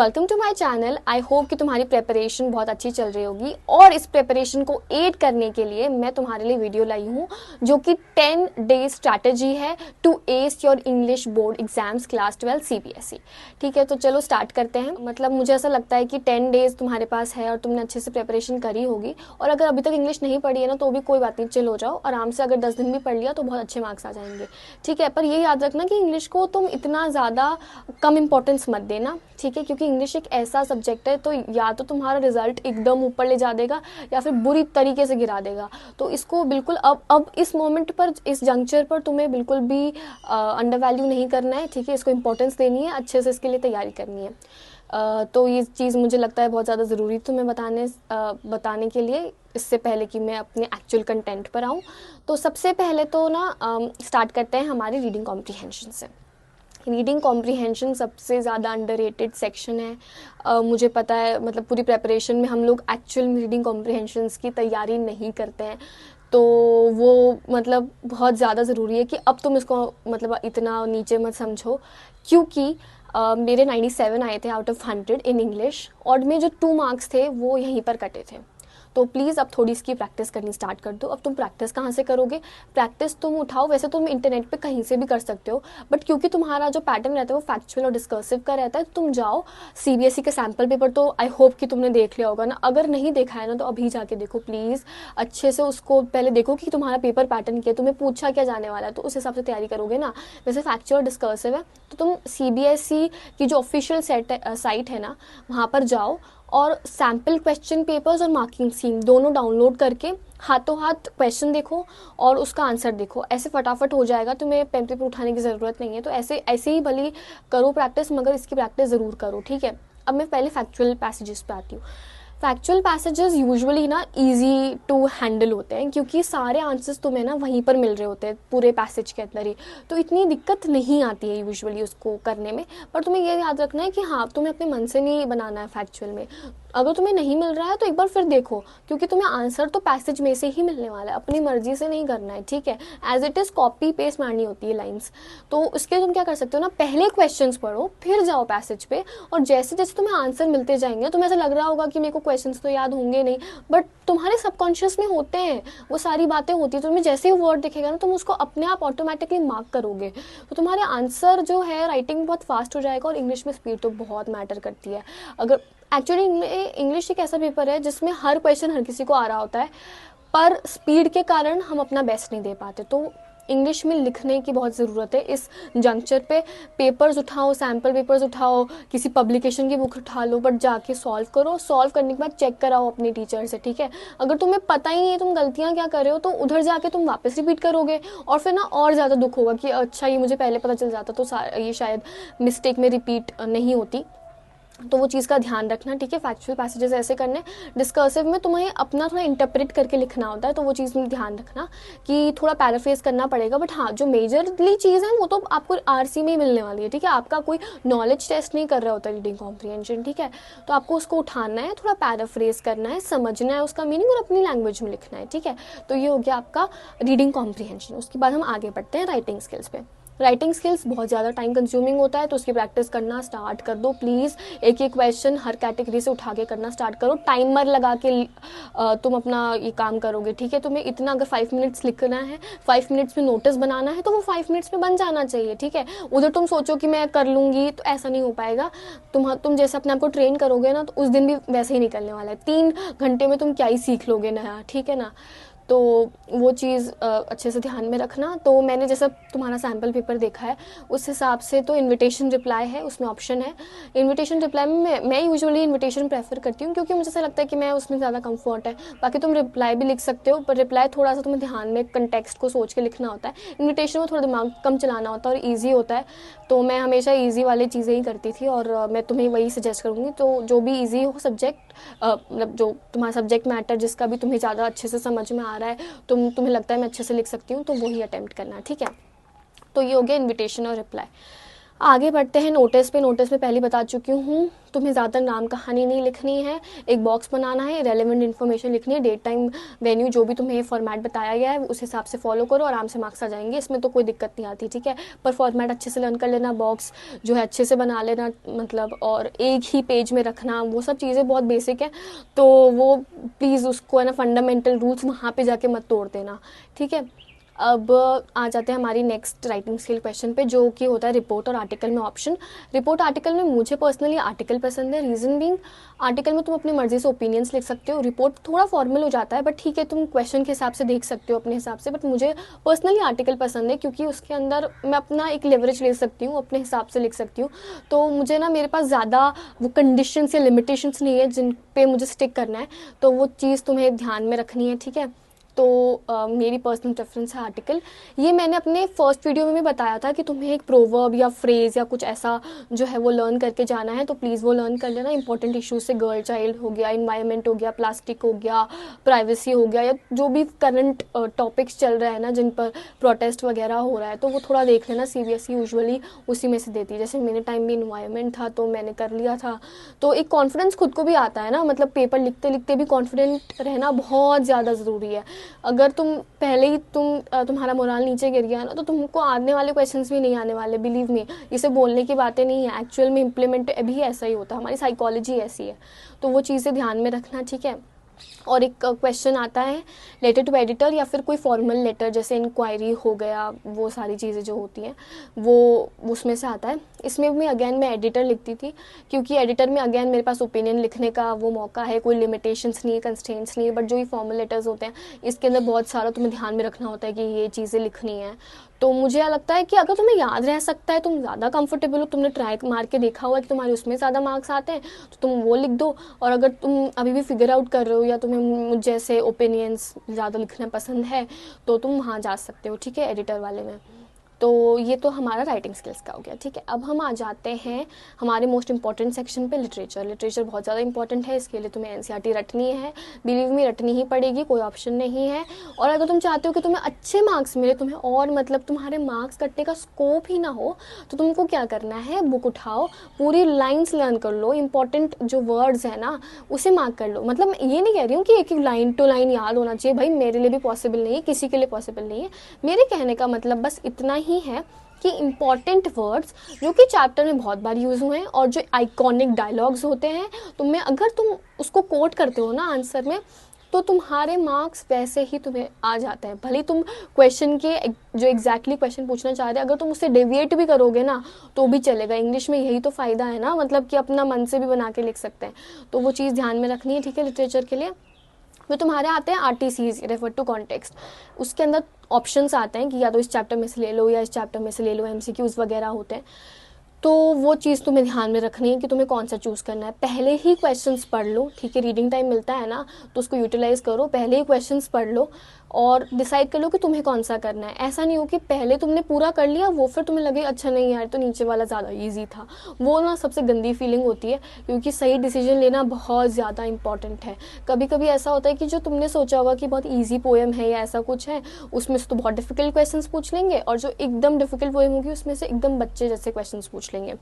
Welcome to my channel. I hope कि तुम्हारी preparation बहुत अच्छी चल रही होगी और इस प्रिपरेशन को एड करने के लिए मैं तुम्हारे लिए वीडियो लाई हूँ जो कि 10 डेज स्ट्रैटेजी है to ace your English board exams class 12 CBSE। ठीक है, तो चलो स्टार्ट करते हैं। मतलब मुझे ऐसा लगता है कि 10 डेज तुम्हारे पास है और तुमने अच्छे से प्रिपरेशन करी होगी, और अगर अभी तक इंग्लिश नहीं पढ़ी है ना तो भी कोई बात नहीं, चिल हो जाओ आराम से। अगर 10 दिन भी पढ़ लिया तो बहुत अच्छे मार्क्स आ जाएंगे। ठीक है, पर ये याद रखना कि इंग्लिश को तुम इतना ज़्यादा कम इंपॉर्टेंस मत देना। ठीक है, क्योंकि इंग्लिश एक ऐसा सब्जेक्ट है तो या तो तुम्हारा रिजल्ट एकदम ऊपर ले जा देगा या फिर बुरी तरीके से गिरा देगा। तो इसको बिल्कुल अब इस मोमेंट पर, इस जंक्चर पर तुम्हें बिल्कुल भी अंडर वैल्यू नहीं करना है। ठीक है, इसको इंपॉर्टेंस देनी है, अच्छे से इसके लिए तैयारी करनी है। तो ये चीज़ मुझे लगता है बहुत ज़्यादा ज़रूरी तुम्हें बताने के लिए, इससे पहले कि मैं अपने एक्चुअल कंटेंट पर आऊँ। तो सबसे पहले तो ना स्टार्ट करते हैं हमारी रीडिंग कॉम्प्रीहेंशन से। रीडिंग कॉम्प्रीहेंशन सबसे ज़्यादा अंडररेटेड सेक्शन है। मुझे पता है, मतलब पूरी प्रेपरेशन में हम लोग एक्चुअल रीडिंग कॉम्प्रीहेंशंस की तैयारी नहीं करते हैं, तो वो मतलब बहुत ज़्यादा ज़रूरी है कि अब तुम इसको मतलब इतना नीचे मत समझो, क्योंकि मेरे 97 आए थे आउट ऑफ 100 इन इंग्लिश, और में जो 2 मार्क्स थे वो यहीं पर कटे थे। तो प्लीज़ अब थोड़ी इसकी प्रैक्टिस करनी स्टार्ट कर दो। अब तुम प्रैक्टिस कहाँ से करोगे? प्रैक्टिस तुम उठाओ, वैसे तुम इंटरनेट पे कहीं से भी कर सकते हो, बट क्योंकि तुम्हारा जो पैटर्न रहता है वो फैक्चुअल और डिस्कर्सिव का रहता है, तो तुम जाओ CBSE का सैम्पल पेपर तो आई होप कि तुमने देख लिया होगा ना। अगर नहीं देखा है ना तो अभी जाके देखो प्लीज़, अच्छे से उसको पहले देखो कि तुम्हारा पेपर पैटर्न क्या है, तुम्हें पूछा क्या जाने वाला है, तो उस हिसाब से तैयारी करोगे ना। वैसे फैक्चुअल और डिस्कर्सिव है तो तुम CBSE की जो ऑफिशियल साइट है ना वहाँ पर जाओ और सैम्पल क्वेश्चन पेपर्स और मार्किंग स्कीम दोनों डाउनलोड करके हाथों हाथ क्वेश्चन देखो और उसका आंसर देखो। ऐसे फटाफट हो जाएगा, तुम्हें पेन पेपर उठाने की ज़रूरत नहीं है। तो ऐसे ही भली करो प्रैक्टिस, मगर इसकी प्रैक्टिस ज़रूर करो। ठीक है, अब मैं पहले फैक्चुअल पैसेजेस पे आती हूँ। फैक्चुअल पैसेजेस यूजुअली ना इजी टू हैंडल होते हैं, क्योंकि सारे आंसर्स तुम्हें ना वहीं पर मिल रहे होते हैं पूरे पैसेज के अंदर ही, तो इतनी दिक्कत नहीं आती है यूजुअली उसको करने में। पर तुम्हें ये याद रखना है कि हाँ, तुम्हें अपने मन से नहीं बनाना है फैक्चुअल में। अगर तुम्हें नहीं मिल रहा है तो एक बार फिर देखो, क्योंकि तुम्हें आंसर तो पैसेज में से ही मिलने वाला है, अपनी मर्जी से नहीं करना है। ठीक है, as it is copy paste मारनी होती है लाइन्स। तो उसके तुम क्या कर सकते हो ना, पहले क्वेश्चंस पढ़ो फिर जाओ पैसेज पे, और जैसे जैसे तुम्हें आंसर मिलते जाएंगे तुम्हें ऐसा लग रहा होगा कि मेरे को क्वेश्चंस तो याद होंगे नहीं, बट तुम्हारे सबकॉन्शियस में होते हैं, वो सारी बातें होती है। तो तुम्हें जैसे ही वर्ड दिखेगा ना तुम उसको अपने आप ऑटोमेटिकली मार्क करोगे, तो तुम्हारे आंसर जो है राइटिंग बहुत फास्ट हो जाएगा। और इंग्लिश में स्पीड तो बहुत मैटर करती है। अगर एक्चुअली इंग्लिश एक ऐसा पेपर है जिसमें हर क्वेश्चन हर किसी को आ रहा होता है, पर स्पीड के कारण हम अपना बेस्ट नहीं दे पाते। तो इंग्लिश में लिखने की बहुत ज़रूरत है इस जंक्चर पे। पेपर्स उठाओ, सैम्पल पेपर्स उठाओ, किसी पब्लिकेशन की बुक उठा लो, बट जाके सॉल्व करो। सॉल्व करने के बाद चेक कराओ अपने टीचर से। ठीक है, अगर तुम्हें पता ही नहीं है तुम गलतियाँ क्या कर रहे हो तो उधर जाके तुम वापस रिपीट करोगे, और फिर ना और ज़्यादा दुख होगा कि अच्छा ये मुझे पहले पता चल जाता तो ये शायद मिस्टेक में रिपीट नहीं होती। तो वो चीज़ का ध्यान रखना। ठीक है, फैक्चुअल पैसेजेस ऐसे करने। डिस्कर्सिव में तुम्हें अपना थोड़ा इंटरप्रेट करके लिखना होता है, तो वो चीज़ में ध्यान रखना कि थोड़ा पैराफ्रेज करना पड़ेगा। बट हाँ, जो मेजरली चीज़ है वो तो आपको RC में ही मिलने वाली है। ठीक है, आपका कोई नॉलेज टेस्ट नहीं कर रहा होता रीडिंग कॉम्प्रीहेंशन। ठीक है, तो आपको उसको उठाना है, थोड़ा पैराफ्रेज करना है, समझना है उसका मीनिंग और अपनी लैंग्वेज में लिखना है। ठीक है, तो ये हो गया आपका रीडिंग कॉम्प्रीहेंशन। उसके बाद हम आगे बढ़ते हैं राइटिंग स्किल्स पे। राइटिंग स्किल्स बहुत ज़्यादा टाइम कंज्यूमिंग होता है, तो उसकी प्रैक्टिस करना स्टार्ट कर दो प्लीज़। एक एक क्वेश्चन हर कैटेगरी से उठा के करना स्टार्ट करो। टाइमर लगा के तुम अपना ये काम करोगे। ठीक है, तुम्हें इतना अगर 5 मिनट्स लिखना है, 5 मिनट्स में नोटिस बनाना है, तो वो 5 मिनट्स में बन जाना चाहिए। ठीक है, उधर तुम सोचो कि मैं कर लूँगी तो ऐसा नहीं हो पाएगा। तुम जैसे अपने आप को ट्रेन करोगे ना तो उस दिन भी वैसे ही निकलने वाला है। 3 घंटे में तुम क्या ही सीख लोगे नया। ठीक है ना, तो वो चीज़ अच्छे से ध्यान में रखना। तो मैंने जैसा तुम्हारा सैम्पल पेपर देखा है उस हिसाब से तो इनविटेशन रिप्लाई है, उसमें ऑप्शन है। इनविटेशन रिप्लाई में मैं यूजुअली इनविटेशन प्रेफर करती हूँ, क्योंकि मुझे ऐसा लगता है कि मैं उसमें ज़्यादा कंफर्ट है। बाकी तुम रिप्लाई भी लिख सकते हो, पर रिप्लाई थोड़ा सा तुम्हें ध्यान में कंटेक्स्ट को सोच के लिखना होता है। इन्विटेशन में थोड़ा दिमाग कम चलाना होता है और ईजी होता है, तो मैं हमेशा ईजी वाली चीज़ें ही करती थी, और मैं तुम्हें वही सजेस्ट करूँगी। तो जो भी ईजी हो सब्जेक्ट, मतलब जो तुम्हारा सब्जेक्ट मैटर जिसका भी तुम्हें ज़्यादा अच्छे से समझ में आ रहा है, तुम्हें लगता है मैं अच्छे से लिख सकती हूँ, तो वही अटेम्प्ट करना। ठीक है, तो ये हो गया इनविटेशन और रिप्लाई। आगे बढ़ते हैं नोटिस पे। नोटिस में पहले बता चुकी हूँ, तुम्हें ज़्यादा नाम कहानी नहीं लिखनी है, एक बॉक्स बनाना है, रेलेवेंट इन्फॉर्मेशन लिखनी है, डेट टाइम वेन्यू जो भी तुम्हें फॉर्मेट बताया गया है उस हिसाब से फॉलो करो, आराम से मार्क्स आ जाएंगे, इसमें तो कोई दिक्कत नहीं आती, ठीक है। पर फॉर्मेट अच्छे से लर्न कर लेना, बॉक्स जो है अच्छे से बना लेना, मतलब और एक ही पेज में रखना, वो सब चीज़ें बहुत बेसिक है, तो वो प्लीज़ उसको है ना फंडामेंटल रूल्स वहाँ पे जाके मत तोड़ देना, ठीक है। अब आ जाते हैं हमारी नेक्स्ट राइटिंग स्किल क्वेश्चन पे, जो कि होता है रिपोर्ट और आर्टिकल में ऑप्शन। रिपोर्ट आर्टिकल में मुझे पर्सनली आर्टिकल पसंद है, रीजन बीइंग आर्टिकल में तुम अपनी मर्जी से ओपिनियंस लिख सकते हो, रिपोर्ट थोड़ा फॉर्मल हो जाता है, बट ठीक है तुम क्वेश्चन के हिसाब से देख सकते हो अपने हिसाब से, बट मुझे पर्सनली आर्टिकल पसंद है क्योंकि उसके अंदर मैं अपना एक लेवरेज ले सकती हूँ, अपने हिसाब से लिख सकती हूँ। तो मुझे ना, मेरे पास ज़्यादा वो कंडीशंस या लिमिटेशंस नहीं है जिन पे मुझे स्टिक करना है, तो वो चीज़ तुम्हें ध्यान में रखनी है, ठीक है। तो मेरी पर्सनल प्रेफरेंस है आर्टिकल। ये मैंने अपने फर्स्ट वीडियो में भी बताया था कि तुम्हें एक प्रोवर्ब या फ्रेज या कुछ ऐसा जो है वो लर्न करके जाना है, तो प्लीज़ वो लर्न कर लेना। इंपॉर्टेंट इश्यूज से गर्ल चाइल्ड हो गया, इन्वायरमेंट हो गया, प्लास्टिक हो गया, प्राइवेसी हो गया, या जो भी करंट टॉपिक्स चल रहा है ना जिन पर प्रोटेस्ट वगैरह हो रहा है, तो वो थोड़ा देख लेना। सीबीएसई यूजुअली उसी में से देती है, जैसे मेरे टाइम भी इन्वायरमेंट था तो मैंने कर लिया था, तो एक कॉन्फिडेंस खुद को भी आता है ना, मतलब पेपर लिखते लिखते भी कॉन्फिडेंट रहना बहुत ज़्यादा ज़रूरी है। अगर तुम पहले ही तुम्हारा मोराल नीचे गिर गया ना, तो तुमको आने वाले क्वेश्चंस भी नहीं आने वाले, बिलीव मी। इसे बोलने की बातें नहीं है, एक्चुअल में इम्प्लीमेंट भी ऐसा ही होता है, हमारी साइकोलॉजी ऐसी है, तो वो चीज़ें ध्यान में रखना, ठीक है। और एक क्वेश्चन आता है लेटर टू एडिटर या फिर कोई फॉर्मल लेटर, जैसे इंक्वायरी हो गया, वो सारी चीज़ें जो होती हैं वो उसमें से आता है। इसमें भी अगेन मैं एडिटर लिखती थी, क्योंकि एडिटर में अगेन मेरे पास ओपिनियन लिखने का वो मौका है, कोई लिमिटेशंस नहीं है, कंस्ट्रेंट्स नहीं है। बट जो ये फॉर्मल लेटर्स होते हैं इसके अंदर बहुत सारा तुम्हें ध्यान में रखना होता है कि ये चीज़ें लिखनी है। तो मुझे लगता है कि अगर तुम्हें याद रह सकता है, तुम ज़्यादा कंफर्टेबल हो, तुमने ट्राई मार के देखा हुआ है कि तुम्हारे उसमें ज़्यादा मार्क्स आते हैं, तो तुम वो लिख दो। और अगर तुम अभी भी फिगर आउट कर रहे हो या तुम्हें मुझ जैसे ओपिनियंस ज़्यादा लिखना पसंद है, तो तुम वहाँ जा सकते हो, ठीक है, एडिटर वाले में। तो ये तो हमारा राइटिंग स्किल्स का हो गया, ठीक है। अब हम आ जाते हैं हमारे मोस्ट इंपॉर्टेंट सेक्शन पे, लिटरेचर। लिटरेचर बहुत ज़्यादा इंपॉर्टेंट है, इसके लिए तुम्हें एनसीईआरटी रटनी है, बिलीव मी रटनी ही पड़ेगी, कोई ऑप्शन नहीं है। और अगर तुम चाहते हो कि तुम्हें अच्छे मार्क्स मिले, तुम्हें और मतलब तुम्हारे मार्क्स कटने का स्कोप ही ना हो, तो तुमको क्या करना है, बुक उठाओ, पूरी लाइन्स लर्न कर लो, इंपॉर्टेंट जो वर्ड्स है ना उसे मार्क कर लो। मतलब ये नहीं कह रही हूँ कि एक एक लाइन टू लाइन याद होना चाहिए, भाई मेरे लिए भी पॉसिबल नहीं है, किसी के लिए पॉसिबल नहीं है। मेरे कहने का मतलब बस इतना ही है कि इंपॉर्टेंट वर्ड्स जो कि चैप्टर में बहुत बार यूज़ हुए हैं और जो आइकॉनिक डायलॉग्स होते हैं, तो मैं अगर तुम उसको कोट करते हो ना आंसर में, तो तुम्हारे मार्क्स वैसे ही तुम्हें आ जाते हैं। भले तुम क्वेश्चन के जो एग्जैक्टली क्वेश्चन पूछना चाह रहे हैं, अगर तुम उससे डेविएट भी करोगे ना तो भी चलेगा। इंग्लिश में यही तो फ़ायदा है ना, मतलब कि अपना मन से भी बना के लिख सकते हैं, तो वो चीज़ ध्यान में रखनी है, ठीक है, लिटरेचर के लिए। फिर तुम्हारे आते हैं आरटीसीज, रेफर टू कॉन्टेक्स्ट। उसके अंदर ऑप्शंस आते हैं कि या तो इस चैप्टर में से ले लो या इस चैप्टर में से ले लो, एमसीक्यूज वगैरह होते हैं। तो वो चीज़ तुम्हें ध्यान में रखनी है कि तुम्हें कौन सा चूज़ करना है। पहले ही क्वेश्चंस पढ़ लो, ठीक है, रीडिंग टाइम मिलता है ना तो उसको यूटिलाइज करो, पहले ही क्वेश्चंस पढ़ लो और डिसाइड कर लो कि तुम्हें कौन सा करना है। ऐसा नहीं हो कि पहले तुमने पूरा कर लिया, वो फिर तुम्हें लगे अच्छा नहीं यार तो नीचे वाला ज़्यादा ईजी था। वो ना सबसे गंदी फीलिंग होती है, क्योंकि सही डिसीजन लेना बहुत ज़्यादा इंपॉर्टेंट है। कभी कभी ऐसा होता है कि जो तुमने सोचा होगा कि बहुत ईजी पोएम है या ऐसा कुछ है, उसमें से तो बहुत डिफिकल्ट क्वेश्चन पूछ लेंगे, और जो एकदम डिफिकल्ट पोएम होगी उसमें से एकदम बच्चे जैसे क्वेश्चन पूछ लेंगे।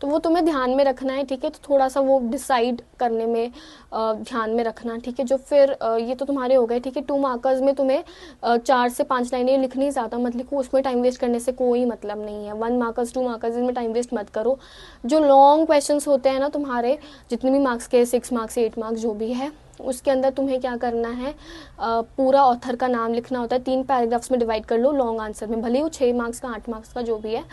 तो वो तुम्हें ध्यान में रखना है, ठीक है। तो थोड़ा सा वो डिसाइड करने में ध्यान में रखना, ठीक है। जो फिर ये तो तुम्हारे हो गए, ठीक है। 2 मार्कर्स में तुम्हें 4 से 5 लाइनें लिखनी, ज़्यादा मत लिखो, उसमें टाइम वेस्ट करने से कोई मतलब नहीं है। 1 मार्कर्स 2 मार्कर्स इनमें टाइम वेस्ट मत करो। जो लॉन्ग क्वेश्चंस होते हैं ना तुम्हारे, जितने भी मार्क्स के 6 मार्क्स 8 मार्क्स जो भी है, उसके अंदर तुम्हें क्या करना है, पूरा ऑथर का नाम लिखना होता है। 3 पैराग्राफ्स में डिवाइड कर लो लॉन्ग आंसर में, भले वो 6 मार्क्स का 8 मार्क्स का जो भी है,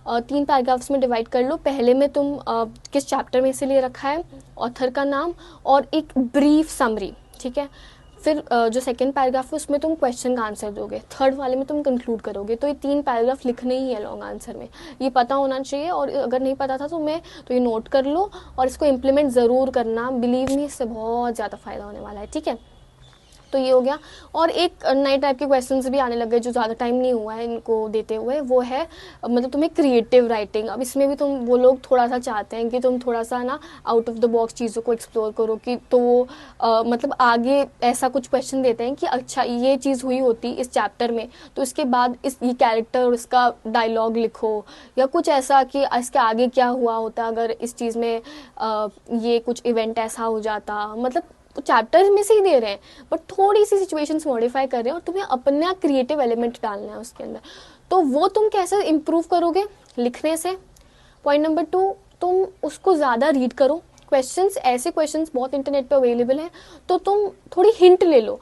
3 पैराग्राफ्स में डिवाइड कर लो। पहले में तुम किस चैप्टर में से ले रखा है, ऑथर का नाम और एक ब्रीफ समरी, ठीक है। फिर जो सेकंड पैराग्राफ है उसमें तुम क्वेश्चन का आंसर दोगे, थर्ड वाले में तुम कंक्लूड करोगे। तो ये 3 पैराग्राफ लिखने ही है लॉन्ग आंसर में, ये पता होना चाहिए। और अगर नहीं पता था तो ये नोट कर लो और इसको इम्प्लीमेंट ज़रूर करना, बिलीव मी इससे बहुत ज़्यादा फ़ायदा होने वाला है, ठीक है। तो ये हो गया। और एक नए टाइप के क्वेश्चंस भी आने लग गए जो ज़्यादा टाइम नहीं हुआ है इनको देते हुए, वो है मतलब तुम्हें क्रिएटिव राइटिंग। अब इसमें भी वो लोग थोड़ा सा चाहते हैं कि तुम थोड़ा सा ना आउट ऑफ द बॉक्स चीज़ों को एक्सप्लोर करो, कि तो वो मतलब आगे ऐसा कुछ क्वेश्चन देते हैं कि अच्छा ये चीज़ हुई होती इस चैप्टर में, तो इसके बाद ये कैरेक्टर और इसका डायलॉग लिखो, या कुछ ऐसा कि इसके आगे क्या हुआ होता अगर इस चीज़ में ये कुछ इवेंट ऐसा हो जाता। मतलब तो चैप्टर में से ही दे रहे हैं बट थोड़ी सी सिचुएशंस मॉडिफाई कर रहे हैं और तुम्हें अपना क्रिएटिव एलिमेंट डालना है उसके अंदर। तो वो तुम कैसे इम्प्रूव करोगे लिखने से? पॉइंट नंबर 2, तुम उसको ज़्यादा रीड करो। क्वेश्चंस, ऐसे क्वेश्चंस बहुत इंटरनेट पे अवेलेबल हैं, तो तुम थोड़ी हिंट ले लो,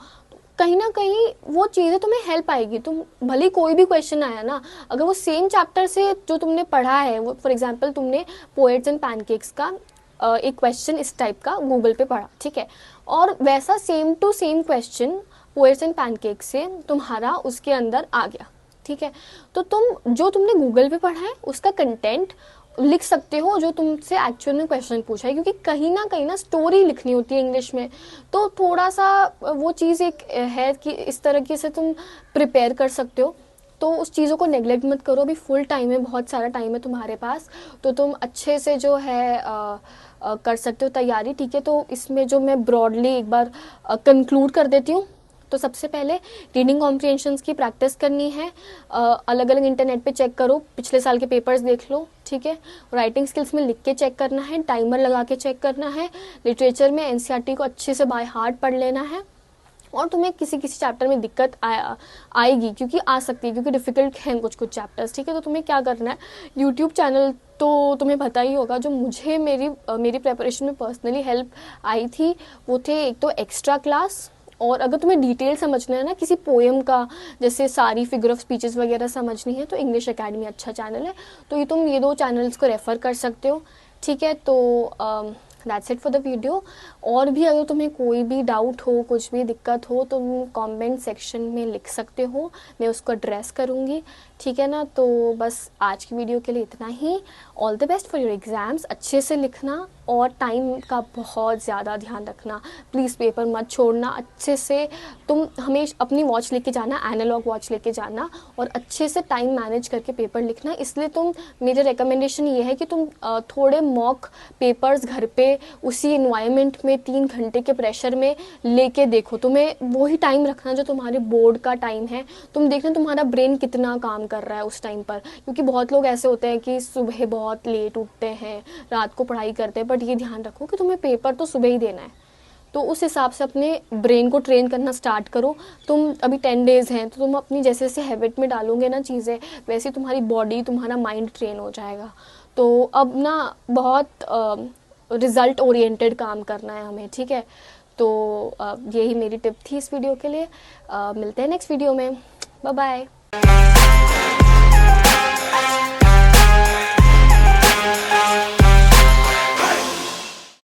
कहीं ना कहीं वो चीज़ें तुम्हें हेल्प आएगी। तुम भले कोई भी क्वेश्चन आया ना, अगर वो सेम चैप्टर से जो तुमने पढ़ा है, वो फॉर एग्जांपल तुमने पोएट्स एंड पैनकेक्स का एक क्वेश्चन इस टाइप का गूगल पे पढ़ा, ठीक है, और वैसा same to same question poets and pancakes से तुम्हारा उसके अंदर आ गया, ठीक है, तो तुम जो तुमने गूगल पे पढ़ा है उसका कंटेंट लिख सकते हो जो तुमसे एक्चुअल में क्वेश्चन पूछा है, क्योंकि कहीं ना स्टोरी लिखनी होती है इंग्लिश में, तो थोड़ा सा वो चीज़ एक है कि इस तरीके से तुम प्रिपेयर कर सकते हो। तो उस चीज़ों को नेग्लेक्ट मत करो, अभी फुल टाइम है, बहुत सारा टाइम है तुम्हारे पास, तो तुम अच्छे से जो है कर सकते हो तैयारी, ठीक है। तो इसमें जो मैं ब्रॉडली एक बार कंक्लूड कर देती हूँ। तो सबसे पहले रीडिंग कॉम्प्रिहेंशंस की प्रैक्टिस करनी है, अलग अलग इंटरनेट पे चेक करो, पिछले साल के पेपर्स देख लो, ठीक है। राइटिंग स्किल्स में लिख के चेक करना है, टाइमर लगा के चेक करना है, लिटरेचर में एनसीईआरटी को अच्छे से बाय हार्ट पढ़ लेना है। और तुम्हें किसी किसी चैप्टर में दिक्कत आएगी, क्योंकि आ सकती है, क्योंकि डिफिकल्ट हैं कुछ कुछ चैप्टर्स, ठीक है। तो तुम्हें क्या करना है, यूट्यूब चैनल तो तुम्हें पता ही होगा, जो मुझे मेरी प्रेपरेशन में पर्सनली हेल्प आई थी वो थे एक तो एक्स्ट्रा क्लास, और अगर तुम्हें डिटेल समझना है ना किसी पोएम का, जैसे सारी फिगर ऑफ स्पीचेस वगैरह समझनी है, तो इंग्लिश एकेडमी अच्छा चैनल है, तो तुम ये 2 चैनल्स को रेफ़र कर सकते हो, ठीक है। तो that's it for the video. और भी अगर तुम्हें कोई भी डाउट हो, कुछ भी दिक्कत हो, तो तुम कमेंट सेक्शन में लिख सकते हो, मैं उसको एड्रेस करूँगी, ठीक है ना। तो बस आज की वीडियो के लिए इतना ही। All the best for your exams, अच्छे से लिखना और टाइम का बहुत ज़्यादा ध्यान रखना, प्लीज़ पेपर मत छोड़ना, अच्छे से तुम हमेशा अपनी वॉच लेके जाना, एनालॉग वॉच लेके जाना, और अच्छे से टाइम मैनेज करके पेपर लिखना। इसलिए मेरे रिकमेंडेशन ये है कि तुम थोड़े मॉक पेपर्स घर पे उसी इन्वायरमेंट में 3 घंटे के प्रेशर में लेके देखो, तुम्हें वही टाइम रखना जो तुम्हारे बोर्ड का टाइम है, तुम देखना तुम्हारा ब्रेन कितना काम कर रहा है उस टाइम पर, क्योंकि बहुत लोग ऐसे होते हैं कि सुबह बहुत लेट उठते हैं, रात को पढ़ाई करते हैं, बट ये ध्यान रखो कि तुम्हें पेपर तो सुबह ही देना है, तो उस हिसाब से अपने ब्रेन को ट्रेन करना स्टार्ट करो। तुम अभी 10 डेज़ हैं, तो तुम अपनी जैसे जैसे हैबिट में डालोगे ना चीज़ें, वैसे तुम्हारी बॉडी, तुम्हारा माइंड ट्रेन हो जाएगा। तो अब ना बहुत रिज़ल्ट ओरिएंटेड काम करना है हमें, ठीक है। तो यही मेरी टिप थी इस वीडियो के लिए। मिलते हैं नेक्स्ट वीडियो में, बाय बाय।